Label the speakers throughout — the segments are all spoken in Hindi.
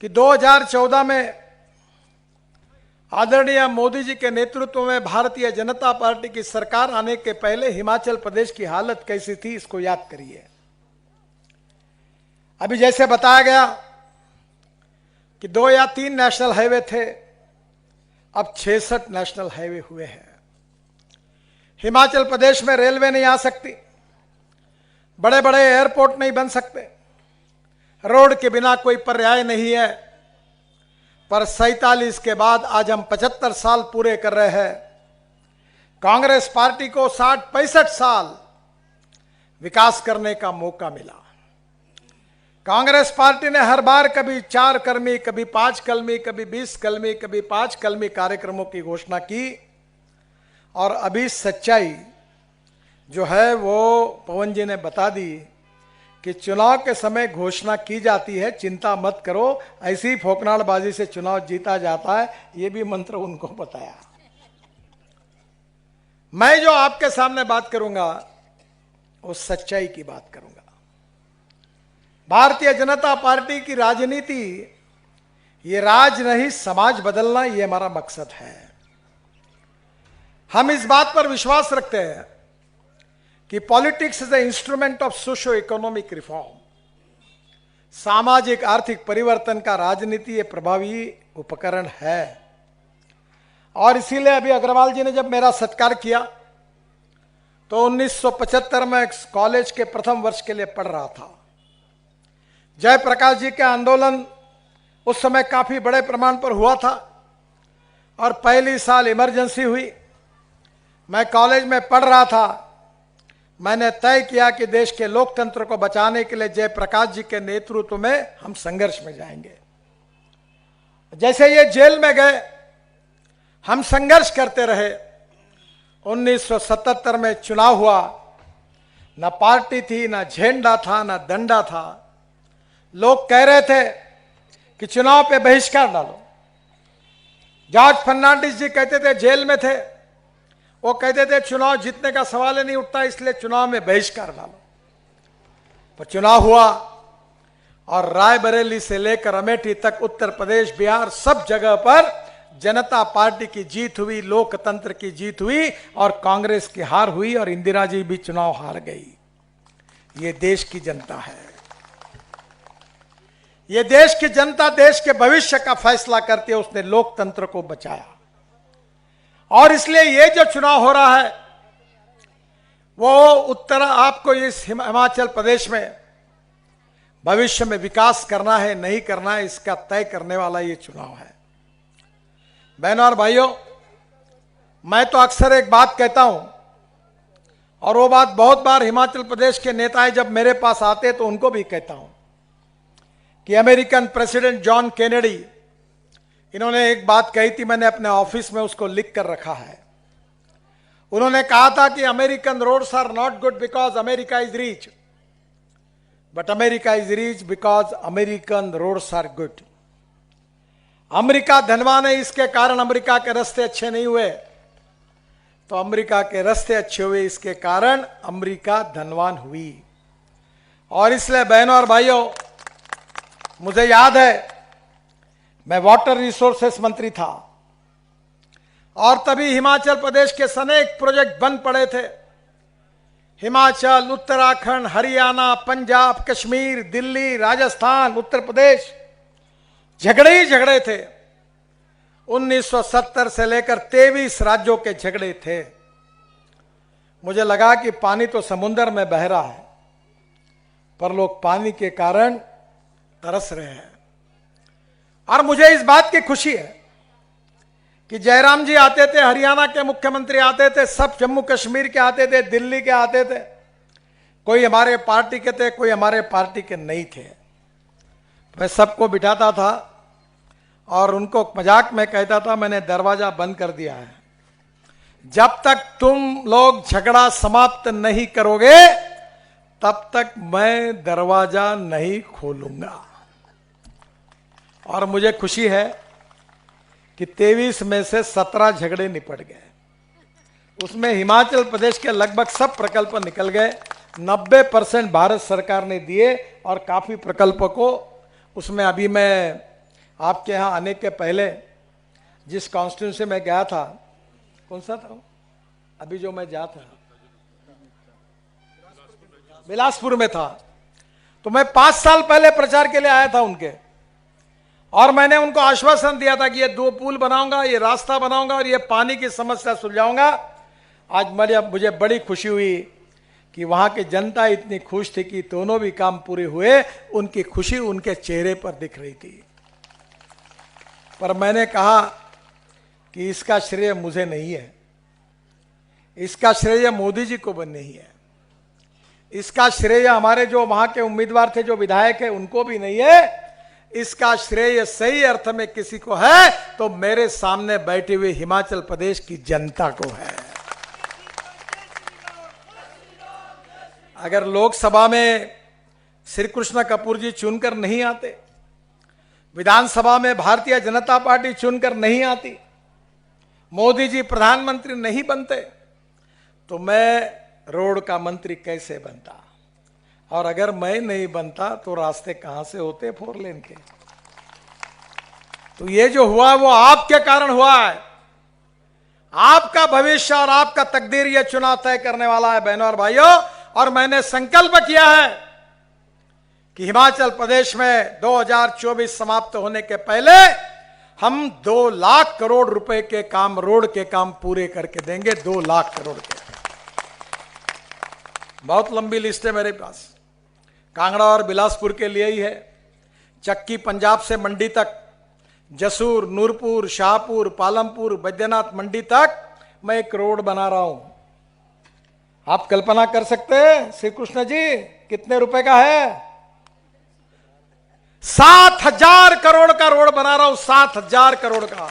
Speaker 1: कि 2014 में आदरणीय मोदी जी के नेतृत्व में भारतीय जनता पार्टी की सरकार आने के पहले हिमाचल प्रदेश की हालत कैसी थी, इसको याद करिए। अभी जैसे बताया गया कि 2 या 3 नेशनल हाईवे थे, अब 66 नेशनल हाईवे हुए हैं। हिमाचल प्रदेश में रेलवे नहीं आ सकती, बड़े बड़े एयरपोर्ट नहीं बन सकते, रोड के बिना कोई पर्याय नहीं है। पर 47 के बाद आज हम 75 साल पूरे कर रहे हैं। कांग्रेस पार्टी को 60-65 साल विकास करने का मौका मिला। कांग्रेस पार्टी ने हर बार कभी 4 कलमी, कभी 5 कलमी, कभी 20 कलमी, कभी 5 कलमी कार्यक्रमों की घोषणा की। और अभी सच्चाई जो है वो पवन जी ने बता दी कि चुनाव के समय घोषणा की जाती है, चिंता मत करो, ऐसी फोकनाड़बाजी से चुनाव जीता जाता है। ये भी मंत्र उनको बताया। मैं जो आपके सामने बात करूंगा वो सच्चाई की बात करूंगा। भारतीय जनता पार्टी की राजनीति, ये राज नहीं समाज बदलना, ये हमारा मकसद है। हम इस बात पर विश्वास रखते हैं कि politics is the instrument of socio economic reform. सामाजिक आर्थिक परिवर्तन का राजनीति ये प्रभावी उपकरण है। और इसीलिए अभी अग्रवाल जी ने जब मेरा सत्कार किया तो 1975 में कॉलेज के प्रथम वर्ष के लिए पढ़ रहा था। जयप्रकाश जी के आंदोलन उस समय काफी बड़े प्रमाण पर हुआ था और पहली साल इमरजेंसी हुई। मैं कॉलेज में पढ़ रहा था। मैंने तय किया कि देश के लोकतंत्र को बचाने के लिए जयप्रकाश जी के नेतृत्व में हम संघर्ष में जाएंगे। जैसे ये जेल में गए, हम संघर्ष करते रहे। 1977 में चुनाव हुआ, ना पार्टी थी, ना झंडा था, ना डंडा था। लोग कह रहे थे कि चुनाव पे बहिष्कार डालो। जॉर्ज फर्नांडिस जी कहते थे, जेल में थे, वो कहते थे चुनाव जीतने का सवाल ही नहीं उठता, इसलिए चुनाव में बहिष्कार डालो। पर चुनाव हुआ और रायबरेली से लेकर अमेठी तक उत्तर प्रदेश, बिहार, सब जगह पर जनता पार्टी की जीत हुई, लोकतंत्र की जीत हुई और कांग्रेस की हार हुई और इंदिरा जी भी चुनाव हार गई। ये देश की जनता है। ये देश की जनता देश के भविष्य का फैसला करती है। उसने लोकतंत्र को बचाया और इसलिए ये जो चुनाव हो रहा है वो उत्तर आपको इस हिमाचल प्रदेश में भविष्य में विकास करना है नहीं करना है, इसका तय करने वाला ये चुनाव है। बहनों और भाइयों, मैं तो अक्सर एक बात कहता हूं और वो बात बहुत बार हिमाचल प्रदेश के नेताएं जब मेरे पास आते तो उनको भी कहता हूं कि अमेरिकन प्रेसिडेंट जॉन केनेडी, इन्होंने एक बात कही थी, मैंने अपने ऑफिस में उसको लिख कर रखा है। उन्होंने कहा था कि American roads are not good because America is rich, but America is rich because American roads are good. America धनवान है, इसके कारण अमेरिका के रास्ते अच्छे नहीं हुए, तो अमेरिका के रास्ते अच्छे हुए, इसके कारण अमेरिका धनवान हुई। और इसलिए बहनों और भाइयों, मुझे याद है मैं वाटर रिसोर्सेस मंत्री था और तभी हिमाचल प्रदेश के अनेक प्रोजेक्ट बन पड़े थे। हिमाचल, उत्तराखंड, हरियाणा, पंजाब, कश्मीर, दिल्ली, राजस्थान, उत्तर प्रदेश, झगड़े ही झगड़े थे। 1970 से लेकर 23 राज्यों के झगड़े थे। मुझे लगा कि पानी तो समुद्र में बह रहा है, पर लोग पानी के कारण तरस रहे हैं। और मुझे इस बात की खुशी है कि जयराम जी आते थे, हरियाणा के मुख्यमंत्री आते थे, सब जम्मू कश्मीर के आते थे, दिल्ली के आते थे। कोई हमारे पार्टी के थे, कोई हमारे पार्टी के नहीं थे। मैं सबको बिठाता था और उनको मजाक में कहता था, मैंने दरवाजा बंद कर दिया है, जब तक तुम लोग झगड़ा समाप्त नहीं करोगे तब तक मैं दरवाजा नहीं खोलूंगा। और मुझे खुशी है कि 23 में से 17 झगड़े निपट गए। उसमें हिमाचल प्रदेश के लगभग सब प्रकल्प निकल गए। 90% भारत सरकार ने दिए और काफी प्रकल्पों को उसमें अभी मैं आपके यहाँ आने के पहले जिस कॉन्स्टिट्यूंसी में गया था, कौन सा था अभी जो मैं जा था, बिलासपुर में था, तो मैं 5 साल पहले प्रचार के लिए आया था उनके, और मैंने उनको आश्वासन दिया था कि ये 2 पुल बनाऊंगा, ये रास्ता बनाऊंगा और ये पानी की समस्या सुलझाऊंगा। आज मुझे बड़ी खुशी हुई कि वहां की जनता इतनी खुश थी कि दोनों भी काम पूरे हुए, उनकी खुशी उनके चेहरे पर दिख रही थी। पर मैंने कहा कि इसका श्रेय मुझे नहीं है, इसका श्रेय मोदी जी को नहीं है, इसका श्रेय हमारे जो वहां के उम्मीदवार थे, जो विधायक है, उनको भी नहीं है। इसका श्रेय सही अर्थ में किसी को है तो मेरे सामने बैठे हुए हिमाचल प्रदेश की जनता को है। अगर लोकसभा में श्री कृष्ण कपूर जी चुनकर नहीं आते, विधानसभा में भारतीय जनता पार्टी चुनकर नहीं आती, मोदी जी प्रधानमंत्री नहीं बनते, तो मैं रोड का मंत्री कैसे बनता? और अगर मैं नहीं बनता तो रास्ते कहां से होते 4 लेन के? तो ये जो हुआ वो आपके कारण हुआ है। आपका भविष्य और आपका तकदीर ये चुनाव तय करने वाला है बहनों और भाइयों। और मैंने संकल्प किया है कि हिमाचल प्रदेश में 2024 समाप्त होने के पहले हम 2 लाख करोड़ रुपए के काम, रोड के काम पूरे करके देंगे। 2 लाख करोड़ के। बहुत लंबी लिस्ट है मेरे पास। कांगड़ा और बिलासपुर के लिए ही है, चक्की पंजाब से मंडी तक, जसूर, नूरपुर, शाहपुर, पालमपुर, बैद्यनाथ मंडी तक मैं एक रोड बना रहा हूं। आप कल्पना कर सकते हैं श्री कृष्ण जी कितने रुपए का है? 7,000 करोड़ का रोड बना रहा हूं, 7,000 करोड़ का।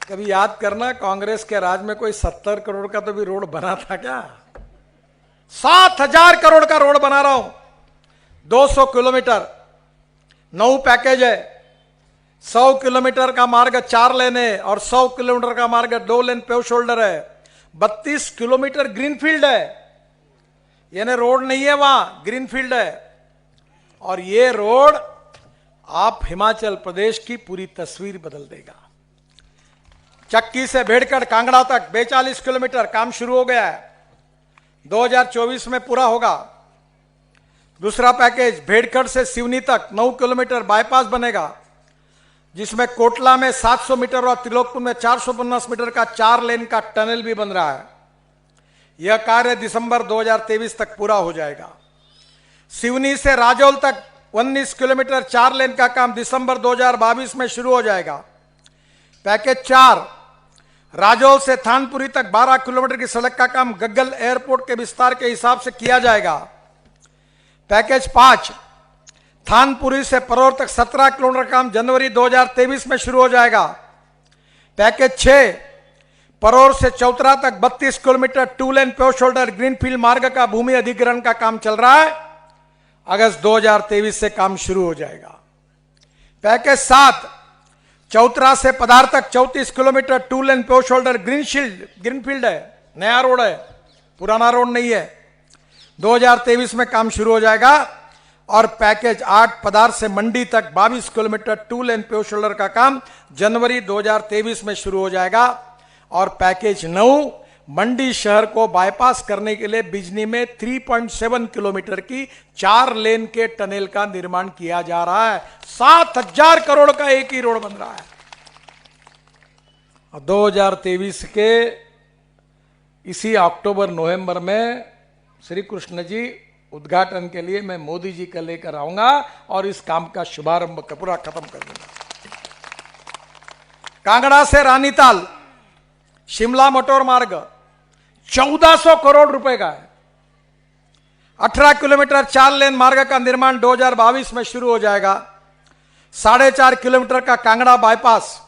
Speaker 1: कभी याद करना, कांग्रेस के राज में कोई 70 करोड़ का तो भी रोड बना था क्या? 7,000 करोड़ का रोड बना रहा हूं। 200 किलोमीटर 9 पैकेज है। 100 किलोमीटर का मार्ग 4 लेन है और 100 किलोमीटर का मार्ग 2 लेन पेव शोल्डर है। 32 किलोमीटर ग्रीनफील्ड है, यानी रोड नहीं है वहां, ग्रीनफील्ड है। और ये रोड आप हिमाचल प्रदेश की पूरी तस्वीर बदल देगा। चक्की से भेड़गढ़ कांगड़ा तक 42 किलोमीटर काम शुरू हो गया है, 2024 में पूरा होगा। दूसरा पैकेज भेड़गढ़ से सिवनी तक 9 किलोमीटर बाईपास बनेगा, जिसमें कोटला में 700 मीटर और त्रिलोकपुर में 450 मीटर का 4 लेन का टनल भी बन रहा है। यह कार्य दिसंबर 2023 तक पूरा हो जाएगा। सिवनी से राजौल तक 19 किलोमीटर 4 लेन का काम दिसंबर 2022 में शुरू हो जाएगा। पैकेज 4 राजौल से थानपुरी तक 12 किलोमीटर की सड़क का काम गग्गल एयरपोर्ट के विस्तार के हिसाब से किया जाएगा। पैकेज 5 थानपुरी से परोर तक 17 किलोमीटर का काम जनवरी 2023 में शुरू हो जाएगा। पैकेज 6 परोर से चौतरा तक 32 किलोमीटर 2 लेन पेव शोल्डर ग्रीनफील्ड मार्ग का भूमि अधिग्रहण का काम चल रहा है, अगस्त 2023 से काम शुरू हो जाएगा। पैकेज 7 चौतरा से पधार तक 34 किलोमीटर 2 लेन पेव शोल्डर ग्रीनफील्ड है, नया रोड है, पुराना रोड नहीं है, 2023 में काम शुरू हो जाएगा। और पैकेज 8 पधार से मंडी तक 22 किलोमीटर 2 लेन पेव शोल्डर का काम जनवरी 2023 में शुरू हो जाएगा। और पैकेज 9 मंडी शहर को बाईपास करने के लिए बिजनी में 3.7 किलोमीटर की 4 लेन के टनल का निर्माण किया जा रहा है। 7,000 करोड़ का एक ही रोड बन रहा है। 2023 के इसी अक्टूबर नवंबर में श्री कृष्ण जी उद्घाटन के लिए मैं मोदी जी का लेकर आऊंगा और इस काम का शुभारंभ पूरा खत्म कर दूंगा। कांगड़ा से रानीताल शिमला मोटर मार्ग 1400 करोड़ रुपए का है। 18 किलोमीटर 4 लेन मार्ग का निर्माण 2022 में शुरू हो जाएगा। 4.5 किलोमीटर का कांगड़ा बाईपास,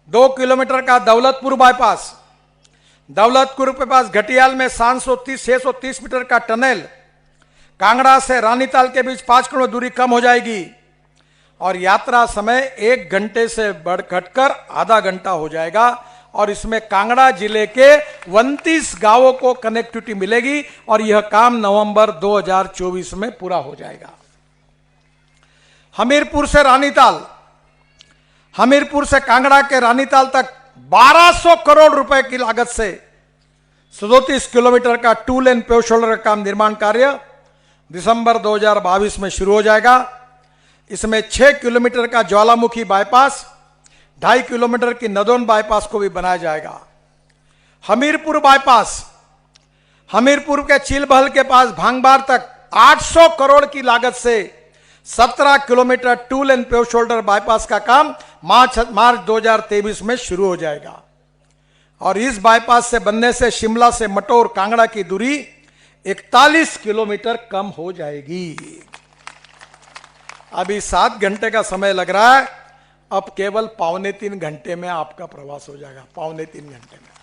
Speaker 1: 2 किलोमीटर का दौलतपुर बाईपास, दौलतपुर के पास घटियाल में 630 मीटर का टनल, कांगड़ा से रानीताल के बीच 5 किलोमीटर दूरी कम हो जाएगी और यात्रा समय 1 घंटे से बढ़ घटकर आधा घंटा हो जाएगा। और इसमें कांगड़ा जिले के 29 गांवों को कनेक्टिविटी मिलेगी और यह काम नवंबर 2024 में पूरा हो जाएगा। हमीरपुर से रानीताल, हमीरपुर से कांगड़ा के रानीताल तक 1200 करोड़ रुपए की लागत से 37 किलोमीटर का 2 लेन पेव शोल्डर का काम निर्माण कार्य दिसंबर 2022 में शुरू हो जाएगा। इसमें 6 किलोमीटर का ज्वालामुखी बाईपास, 2.5 किलोमीटर की नदौन बाईपास को भी बनाया जाएगा। हमीरपुर बाईपास, हमीरपुर के चीलबहल के पास भांगबार तक 800 करोड़ की लागत से 17 किलोमीटर 2 लेन पेव शोल्डर बाईपास का काम मार्च 2023 में शुरू हो जाएगा। और इस बाईपास से बनने से शिमला से मटौर कांगड़ा की दूरी 41 किलोमीटर कम हो जाएगी। अभी 7 घंटे का समय लग रहा है, अब केवल 2.25 घंटे में आपका प्रवास हो जाएगा, 2.25 घंटे में।